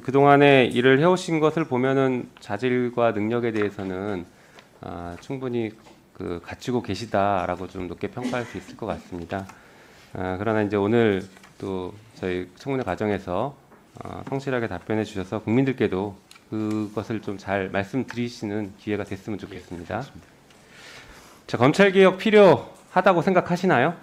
그동안에 일을 해오신 것을 보면은 자질과 능력에 대해서는 충분히 갖추고 계시다라고 좀 높게 평가할 수 있을 것 같습니다. 그러나 이제 오늘 또 저희 청문회 과정에서 성실하게 답변해 주셔서 국민들께도 그것을 좀 잘 말씀드리시는 기회가 됐으면 좋겠습니다. 자, 검찰개혁 필요하다고 생각하시나요?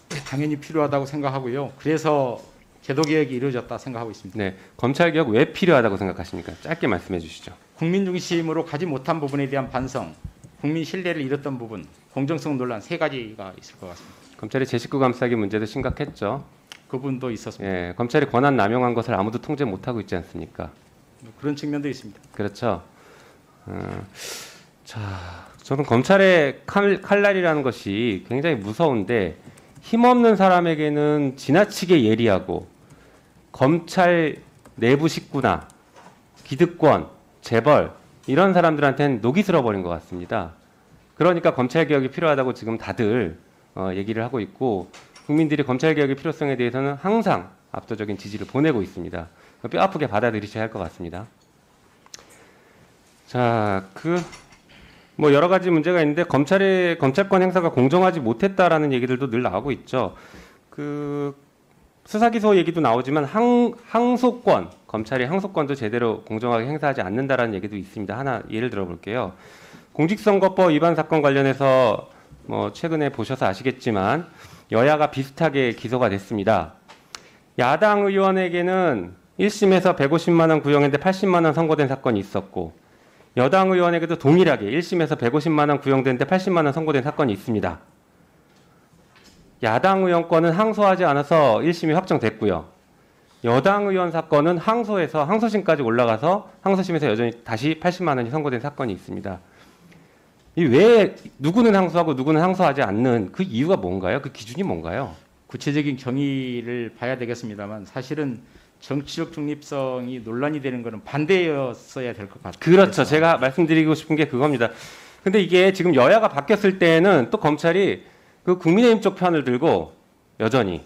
네, 당연히 필요하다고 생각하고요. 그래서 제도개혁이 이루어졌다 생각하고 있습니다. 네, 검찰개혁 왜 필요하다고 생각하십니까? 짧게 말씀해 주시죠. 국민 중심으로 가지 못한 부분에 대한 반성, 국민 신뢰를 잃었던 부분, 공정성 논란 세 가지가 있을 것 같습니다. 검찰의 제19 감싸기 문제도 심각했죠. 그 부분도 있었습니다. 예, 검찰이 권한 남용한 것을 아무도 통제 못하고 있지 않습니까? 그런 측면도 있습니다. 그렇죠. 자, 저는 검찰의 칼날이라는 것이 굉장히 무서운데 힘없는 사람에게는 지나치게 예리하고 검찰 내부 식구나 기득권, 재벌 이런 사람들한테는 녹이 슬어버린 것 같습니다. 그러니까 검찰개혁이 필요하다고 지금 다들 얘기를 하고 있고 국민들이 검찰개혁의 필요성에 대해서는 항상 압도적인 지지를 보내고 있습니다. 뼈 아프게 받아들이셔야 할 것 같습니다. 자, 뭐 여러 가지 문제가 있는데 검찰권 행사가 공정하지 못했다라는 얘기들도 늘 나오고 있죠. 수사 기소 얘기도 나오지만 항소권, 검찰의 항소권도 제대로 공정하게 행사하지 않는다라는 얘기도 있습니다. 하나 예를 들어 볼게요. 공직선거법 위반 사건 관련해서 뭐 최근에 보셔서 아시겠지만 여야가 비슷하게 기소가 됐습니다. 야당 의원에게는 1심에서 150만 원 구형했는데 80만 원 선고된 사건이 있었고 여당 의원에게도 동일하게 1심에서 150만 원 구형됐는데 80만 원 선고된 사건이 있습니다. 야당 의원 건은 항소하지 않아서 1심이 확정됐고요. 여당 의원 사건은 항소해서 항소심까지 올라가서 항소심에서 여전히 다시 80만 원이 선고된 사건이 있습니다. 왜 누구는 항소하고 누구는 항소하지 않는 그 이유가 뭔가요? 그 기준이 뭔가요? 구체적인 경위를 봐야 되겠습니다만 사실은 정치적 중립성이 논란이 되는 것은 반대였어야 될 것 같아요. 그렇죠. 제가 말씀드리고 싶은 게 그겁니다. 근데 이게 지금 여야가 바뀌었을 때는 또 검찰이 그 국민의힘 쪽 편을 들고 여전히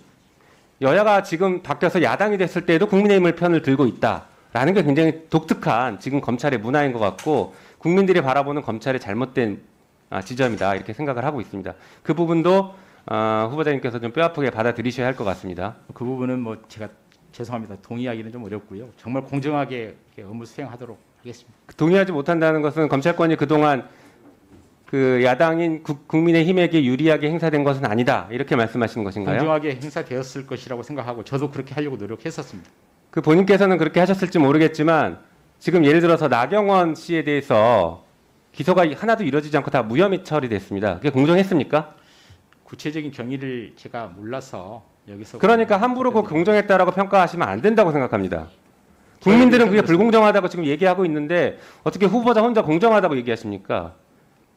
여야가 지금 바뀌어서 야당이 됐을 때도 국민의힘을 편을 들고 있다라는 게 굉장히 독특한 지금 검찰의 문화인 것 같고 국민들이 바라보는 검찰의 잘못된 지점이다 이렇게 생각을 하고 있습니다. 그 부분도 후보자님께서 좀 뼈아프게 받아들이셔야 할 것 같습니다. 그 부분은 뭐 제가 죄송합니다. 동의하기는 좀 어렵고요. 정말 공정하게 업무 수행하도록 하겠습니다. 동의하지 못한다는 것은 검찰권이 그동안 야당인 국민의힘에게 유리하게 행사된 것은 아니다 이렇게 말씀하시는 것인가요? 공정하게 행사되었을 것이라고 생각하고 저도 그렇게 하려고 노력했었습니다. 본인께서는 그렇게 하셨을지 모르겠지만 지금 예를 들어서 나경원 씨에 대해서 기소가 하나도 이루어지지 않고 다 무혐의 처리됐습니다. 그게 공정했습니까? 구체적인 경위를 제가 몰라서 여기서 그러니까 함부로 그 공정했다라고 평가하시면 안 된다고 생각합니다. 국민들은 그게 불공정하다고 지금 얘기하고 있는데 어떻게 후보자 혼자 공정하다고 얘기하십니까?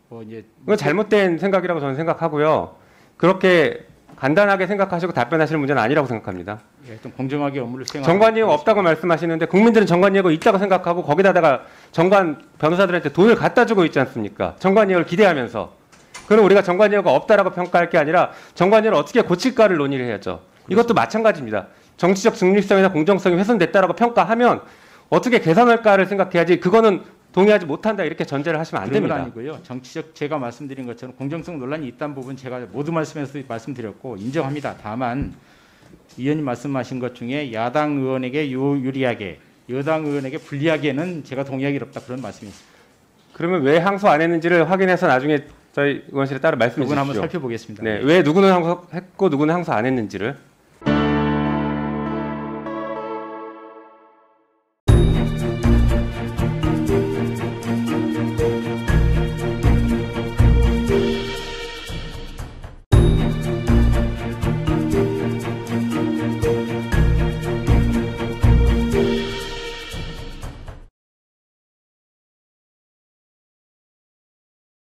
그건 잘못된 생각이라고 저는 생각하고요. 그렇게 간단하게 생각하시고 답변하실 문제는 아니라고 생각합니다. 예, 좀 공정하게 업무를 수행하고 정관예우 없다고 말씀하시는데 국민들은 정관예우가 있다고 생각하고 거기다가 정관 변호사들한테 돈을 갖다 주고 있지 않습니까? 정관예우를 기대하면서. 그럼 우리가 정관예우가 없다라고 평가할 게 아니라 정관예우를 어떻게 고칠까를 논의를 해야죠. 이것도 마찬가지입니다. 정치적 중립성이나 공정성이 훼손됐다라고 평가하면 어떻게 개선할까를 생각해야지 그거는 동의하지 못한다 이렇게 전제를 하시면 안 됩니다. 그런 건 아니고요. 정치적 제가 말씀드린 것처럼 공정성 논란이 있다는 부분 제가 모두 말씀드렸고 인정합니다. 다만 위원님 말씀하신 것 중에 야당 의원에게 유리하게 여당 의원에게 불리하게는 제가 동의하기 어렵다 그런 말씀이었습니다. 그러면 왜 항소 안 했는지를 확인해서 나중에 저희 의원실에 따로 말씀해 주십시오. 그건 한번 살펴보겠습니다. 네, 왜 누구는 항소했고 누구는 항소 안 했는지를.